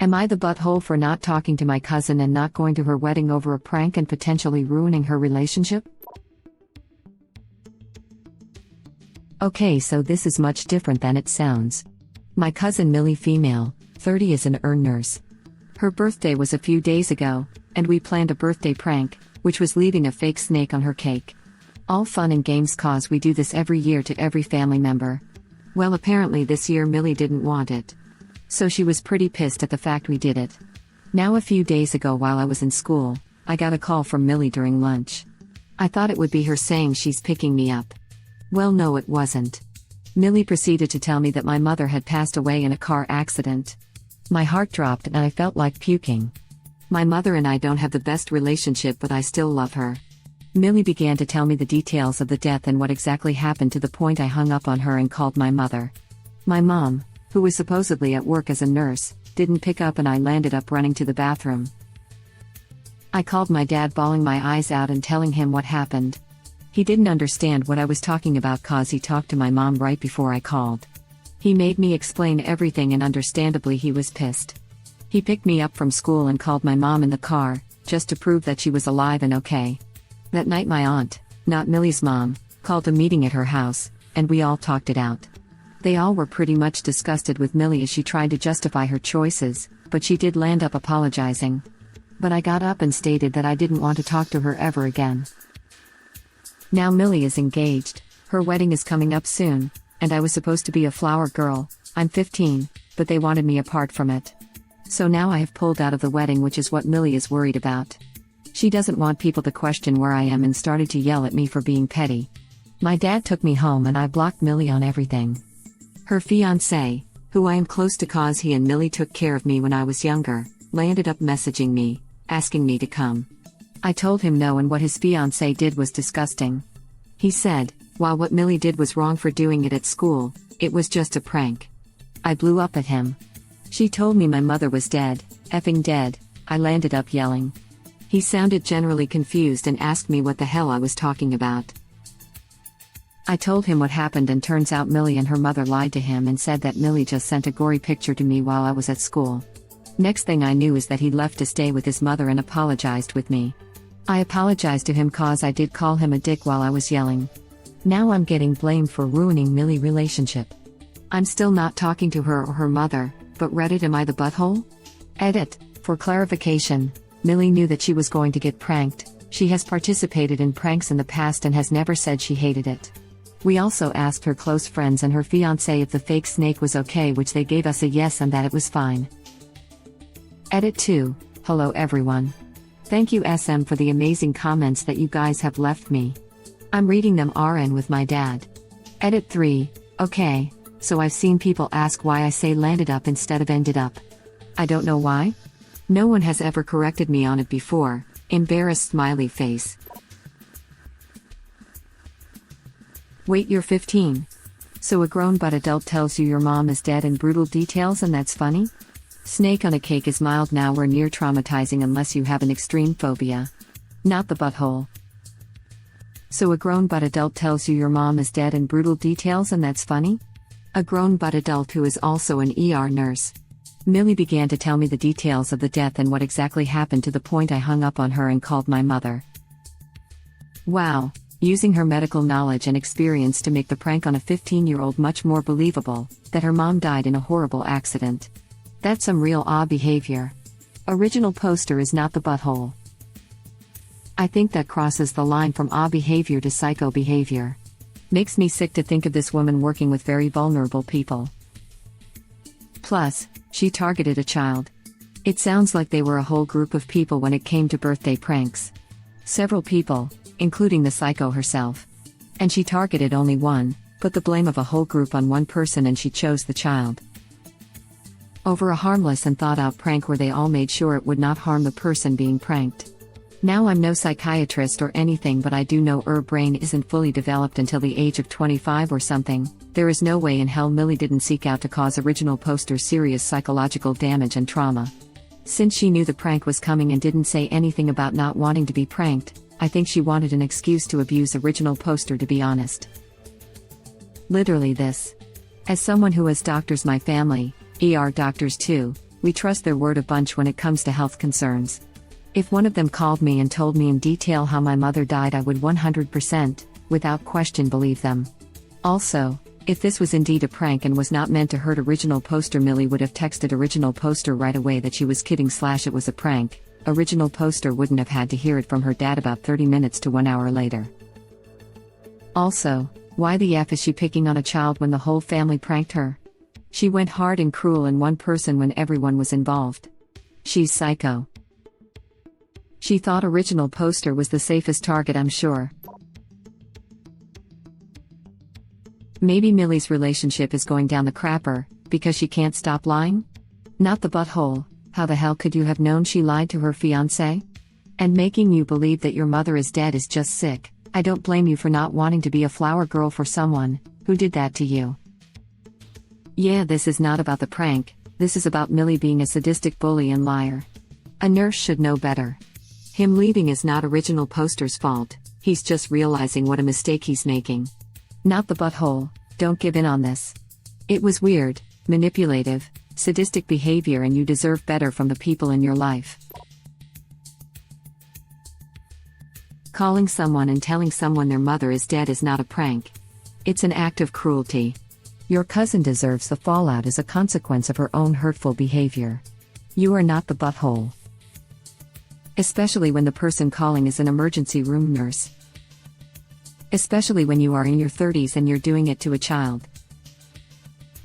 Am I the butthole for not talking to my cousin and not going to her wedding over a prank and potentially ruining her relationship? Okay, so this is much different than it sounds. My cousin Millie, female, 30, is an ER nurse. Her birthday was a few days ago, and we planned a birthday prank, which was leaving a fake snake on her cake. All fun and games, cause we do this every year to every family member. Well, apparently this year Millie didn't want it. So she was pretty pissed at the fact we did it. Now, a few days ago while I was in school, I got a call from Millie during lunch. I thought it would be her saying she's picking me up. Well, no, it wasn't. Millie proceeded to tell me that my mother had passed away in a car accident. My heart dropped and I felt like puking. My mother and I don't have the best relationship, but I still love her. Millie began to tell me the details of the death and what exactly happened, to the point I hung up on her and called my mother. My mom, who was supposedly at work as a nurse, didn't pick up and I landed up running to the bathroom. I called my dad, bawling my eyes out and telling him what happened. He didn't understand what I was talking about, cause he talked to my mom right before I called. He made me explain everything and understandably he was pissed. He picked me up from school and called my mom in the car, just to prove that she was alive and okay. That night my aunt, not Millie's mom, called a meeting at her house, and we all talked it out. They all were pretty much disgusted with Millie as she tried to justify her choices, but she did land up apologizing. But I got up and stated that I didn't want to talk to her ever again. Now Millie is engaged, her wedding is coming up soon, and I was supposed to be a flower girl. I'm 15, but they wanted me apart from it. So now I have pulled out of the wedding, which is what Millie is worried about. She doesn't want people to question where I am and started to yell at me for being petty. My dad took me home and I blocked Millie on everything. Her fiance, who I am close to cause he and Millie took care of me when I was younger, landed up messaging me, asking me to come. I told him no, and what his fiance did was disgusting. He said, while what Millie did was wrong for doing it at school, it was just a prank. I blew up at him. She told me my mother was dead, effing dead. I landed up yelling. He sounded generally confused and asked me what the hell I was talking about. I told him what happened, and turns out Millie and her mother lied to him and said that Millie just sent a gory picture to me while I was at school. Next thing I knew is that he left to stay with his mother and apologized with me. I apologized to him cause I did call him a dick while I was yelling. Now I'm getting blamed for ruining Millie's relationship. I'm still not talking to her or her mother, but Reddit, am I the butthole? Edit. For clarification, Millie knew that she was going to get pranked. She has participated in pranks in the past and has never said she hated it. We also asked her close friends and her fiancé if the fake snake was okay, which they gave us a yes and that it was fine. Edit 2. Hello everyone. Thank you SM for the amazing comments that you guys have left me. I'm reading them RN with my dad. Edit 3. Okay, so I've seen people ask why I say landed up instead of ended up. I don't know why. No one has ever corrected me on it before. Embarrassed smiley face. Wait, you're 15? So a grown but adult tells you your mom is dead in brutal details and that's funny? Snake on a cake is mild, nowhere near traumatizing unless you have an extreme phobia. Not the butthole. So a grown but adult tells you your mom is dead in brutal details and that's funny? A grown but adult who is also an ER nurse. Millie began to tell me the details of the death and what exactly happened, to the point I hung up on her and called my mother. Wow, using her medical knowledge and experience to make the prank on a 15-year-old much more believable, that her mom died in a horrible accident. That's some real behavior. Original poster is not the butthole. I think that crosses the line from behavior to psycho behavior. Makes me sick to think of this woman working with very vulnerable people. Plus, she targeted a child. It sounds like they were a whole group of people when it came to birthday pranks. Several people, including the psycho herself. And she targeted only one, put the blame of a whole group on one person, and she chose the child. Over a harmless and thought-out prank where they all made sure it would not harm the person being pranked. Now, I'm no psychiatrist or anything, but I do know her brain isn't fully developed until the age of 25 or something. There is no way in hell Millie didn't seek out to cause original poster serious psychological damage and trauma. Since she knew the prank was coming and didn't say anything about not wanting to be pranked, I think she wanted an excuse to abuse original poster, to be honest. Literally this. As someone who has doctors, my family, ER doctors too, We trust their word a bunch when it comes to health concerns. If one of them called me and told me in detail how my mother died, I would 100%, without question, believe them. Also, if this was indeed a prank and was not meant to hurt Original Poster, Millie would have texted Original Poster right away that she was kidding / it was a prank. Original Poster wouldn't have had to hear it from her dad about 30 minutes to 1 hour later. Also, why the F is she picking on a child when the whole family pranked her? She went hard and cruel in one person when everyone was involved. She's psycho. She thought Original Poster was the safest target, I'm sure. Maybe Millie's relationship is going down the crapper, because she can't stop lying? Not the butthole. How the hell could you have known she lied to her fiance? And making you believe that your mother is dead is just sick. I don't blame you for not wanting to be a flower girl for someone who did that to you. Yeah, this is not about the prank, this is about Millie being a sadistic bully and liar. A nurse should know better. Him leaving is not Original Poster's fault, he's just realizing what a mistake he's making. Not the butthole, don't give in on this. It was weird, manipulative, sadistic behavior, and you deserve better from the people in your life. Calling someone and telling someone their mother is dead is not a prank. It's an act of cruelty. Your cousin deserves the fallout as a consequence of her own hurtful behavior. You are not the butthole. Especially when the person calling is an emergency room nurse. Especially when you are in your 30s and you're doing it to a child.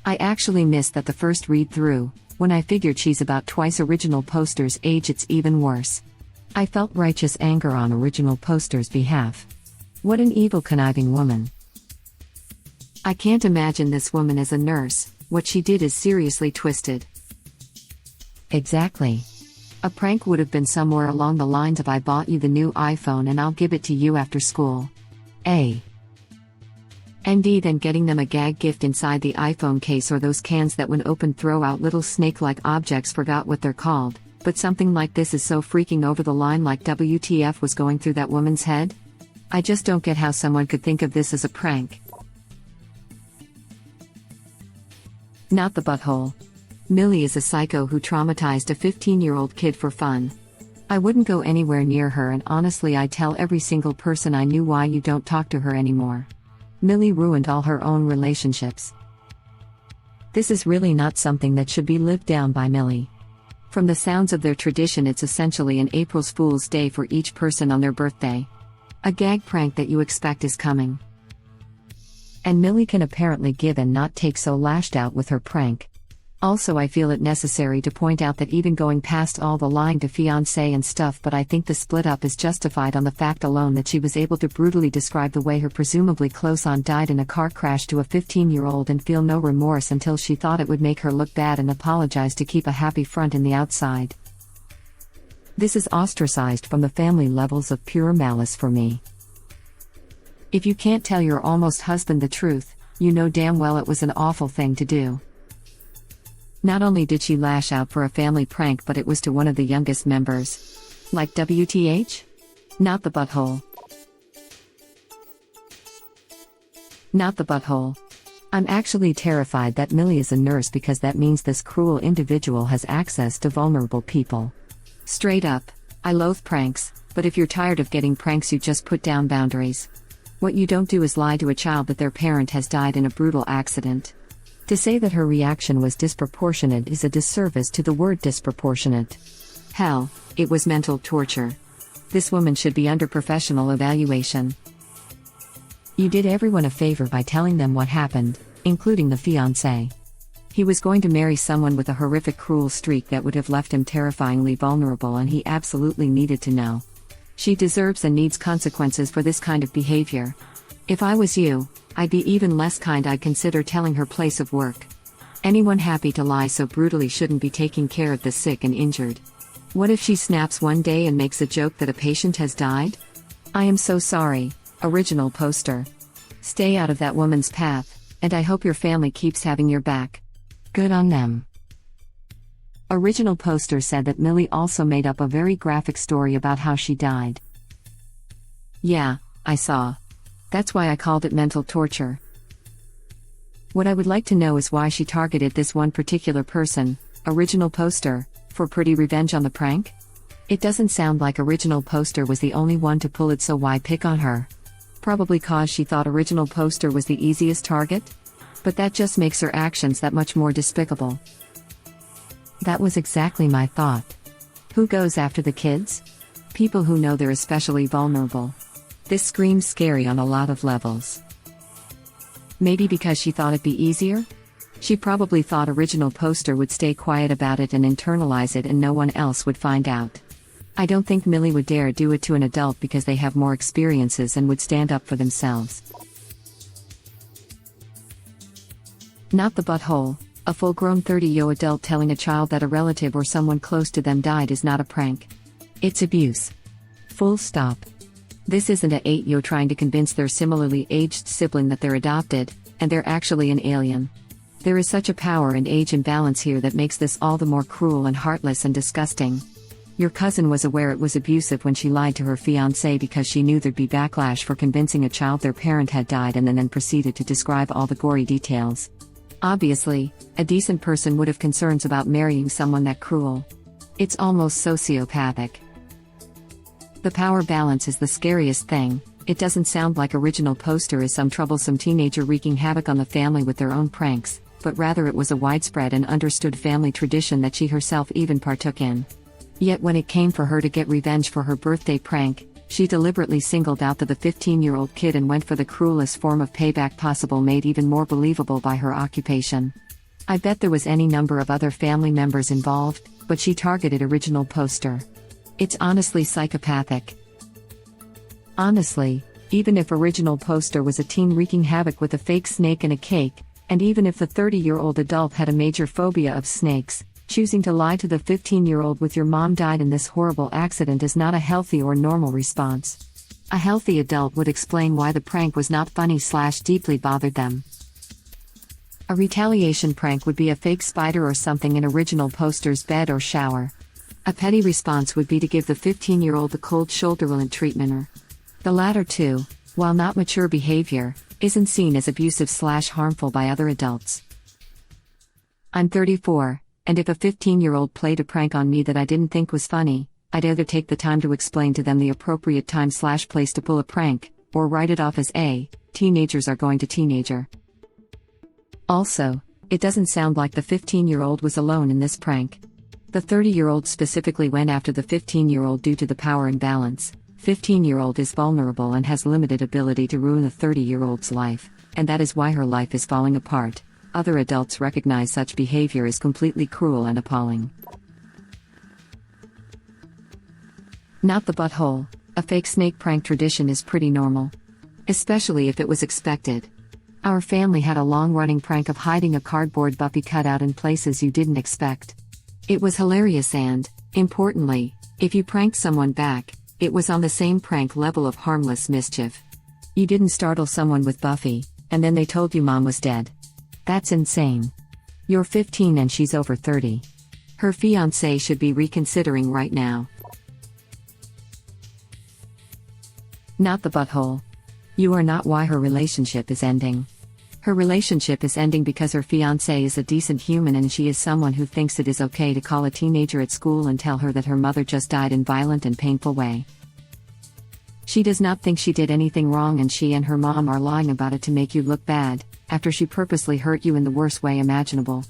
I actually missed that the first read through. When I figured she's about twice Original Poster's age, it's even worse. I felt righteous anger on Original Poster's behalf. What an evil, conniving woman. I can't imagine this woman as a nurse. What she did is seriously twisted. Exactly. A prank would have been somewhere along the lines of, I bought you the new iPhone and I'll give it to you after school. Indeed, and getting them a gag gift inside the iPhone case, or those cans that when opened throw out little snake-like objects, forgot what they're called, but something like this is so freaking over the line. Like, WTF was going through that woman's head? I just don't get how someone could think of this as a prank. Not the butthole. Millie is a psycho who traumatized a 15-year-old kid for fun. I wouldn't go anywhere near her, and honestly I'd tell every single person I knew why you don't talk to her anymore. Millie ruined all her own relationships. This is really not something that should be lived down by Millie. From the sounds of their tradition, it's essentially an April Fool's Day for each person on their birthday. A gag prank that you expect is coming. And Millie can apparently give and not take, so lashed out with her prank. Also, I feel it necessary to point out that even going past all the lying to fiance and stuff, but I think the split up is justified on the fact alone that she was able to brutally describe the way her presumably close aunt died in a car crash to a 15-year-old and feel no remorse until she thought it would make her look bad and apologize to keep a happy front in the outside. This is ostracized from the family levels of pure malice for me. If you can't tell your almost husband the truth, you know damn well it was an awful thing to do. Not only did she lash out for a family prank, but it was to one of the youngest members. Like, WTH? Not the butthole. Not the butthole. I'm actually terrified that Millie is a nurse, because that means this cruel individual has access to vulnerable people. Straight up, I loathe pranks, but if you're tired of getting pranks, you just put down boundaries. What you don't do is lie to a child that their parent has died in a brutal accident. To say that her reaction was disproportionate is a disservice to the word disproportionate. Hell, it was mental torture. This woman should be under professional evaluation. You did everyone a favor by telling them what happened, including the fiancé. He was going to marry someone with a horrific, cruel streak that would have left him terrifyingly vulnerable, and he absolutely needed to know. She deserves and needs consequences for this kind of behavior. If I was you, I'd be even less kind. I'd consider telling her place of work. Anyone happy to lie so brutally shouldn't be taking care of the sick and injured. What if she snaps one day and makes a joke that a patient has died? I am so sorry, Original Poster. Stay out of that woman's path, and I hope your family keeps having your back. Good on them. Original Poster said that Millie also made up a very graphic story about how she died. Yeah, I saw. That's why I called it mental torture. What I would like to know is why she targeted this one particular person, Original poster, for pretty revenge on the prank? It doesn't sound like original poster was the only one to pull it, so why pick on her? Probably cause she thought original poster was the easiest target? But that just makes her actions that much more despicable. That was exactly my thought. Who goes after the kids? People who know they're especially vulnerable. This screams scary on a lot of levels. Maybe because she thought it'd be easier? She probably thought original poster would stay quiet about it and internalize it and no one else would find out. I don't think Millie would dare do it to an adult because they have more experiences and would stand up for themselves. Not the butthole. A full-grown 30-year adult telling a child that a relative or someone close to them died is not a prank. It's abuse. Full stop. This isn't a 8-year trying to convince their similarly aged sibling that they're adopted, and they're actually an alien. There is such a power and age imbalance here that makes this all the more cruel and heartless and disgusting. Your cousin was aware it was abusive when she lied to her fiance because she knew there'd be backlash for convincing a child their parent had died and then proceeded to describe all the gory details. Obviously, a decent person would have concerns about marrying someone that cruel. It's almost sociopathic. The power balance is the scariest thing. It doesn't sound like original poster is some troublesome teenager wreaking havoc on the family with their own pranks, but rather it was a widespread and understood family tradition that she herself even partook in. Yet when it came for her to get revenge for her birthday prank, she deliberately singled out the 15-year-old kid and went for the cruelest form of payback possible, made even more believable by her occupation. I bet there was any number of other family members involved, but she targeted original poster. It's honestly psychopathic. Honestly, even if original poster was a teen wreaking havoc with a fake snake and a cake, and even if the 30-year-old adult had a major phobia of snakes, choosing to lie to the 15-year-old with "your mom died in this horrible accident" is not a healthy or normal response. A healthy adult would explain why the prank was not funny/deeply bothered them. A retaliation prank would be a fake spider or something in original poster's bed or shower. A petty response would be to give the 15-year-old the cold shoulder treatment or. The latter two, while not mature behavior, isn't seen as abusive/harmful by other adults. I'm 34. And if a 15-year-old played a prank on me that I didn't think was funny, I'd either take the time to explain to them the appropriate time/place to pull a prank, or write it off as teenagers are going to teenager. Also, it doesn't sound like the 15-year-old was alone in this prank. The 30-year-old specifically went after the 15-year-old due to the power imbalance. 15-year-old is vulnerable and has limited ability to ruin a 30-year-old's life, and that is why her life is falling apart. Other adults recognize such behavior as completely cruel and appalling. Not the butthole. A fake snake prank tradition is pretty normal. Especially if it was expected. Our family had a long-running prank of hiding a cardboard Buffy cutout in places you didn't expect. It was hilarious and, importantly, if you pranked someone back, it was on the same prank level of harmless mischief. You didn't startle someone with Buffy, and then they told you mom was dead. That's insane. You're 15 and she's over 30. Her fiance should be reconsidering right now. Not the butthole. You are not why her relationship is ending. Her relationship is ending because her fiance is a decent human and she is someone who thinks it is okay to call a teenager at school and tell her that her mother just died in violent and painful way. She does not think she did anything wrong and she and her mom are lying about it to make you look bad, after she purposely hurt you in the worst way imaginable.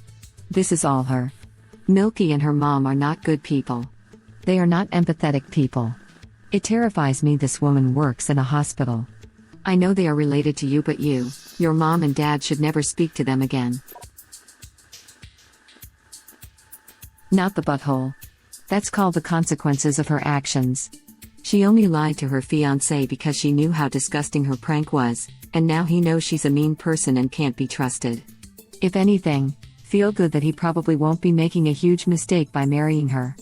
This is all her. Milky and her mom are not good people. They are not empathetic people. It terrifies me this woman works in a hospital. I know they are related to you, but you, your mom and dad should never speak to them again. Not the butthole. That's called the consequences of her actions. She only lied to her fiancé because she knew how disgusting her prank was, and now he knows she's a mean person and can't be trusted. If anything, feel good that he probably won't be making a huge mistake by marrying her.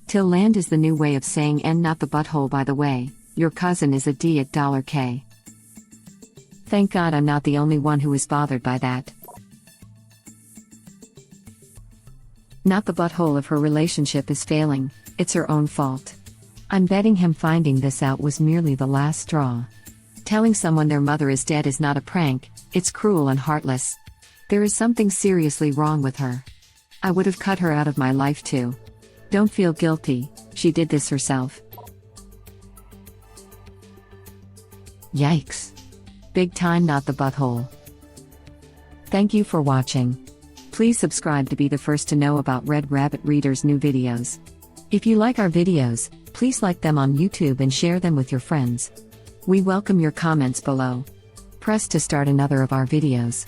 Till land is the new way of saying N, not the butthole, by the way. Your cousin is a D at $K. Thank God I'm not the only one who is bothered by that. Not the butthole. If her relationship is failing, it's her own fault. I'm betting him finding this out was merely the last straw. Telling someone their mother is dead is not a prank, it's cruel and heartless. There is something seriously wrong with her. I would have cut her out of my life too. Don't feel guilty, she did this herself. Yikes. Big time not the butthole. Thank you for watching. Please subscribe to be the first to know about Red Rabbit Reader's new videos. If you like our videos, please like them on YouTube and share them with your friends. We welcome your comments below. Press to start another of our videos.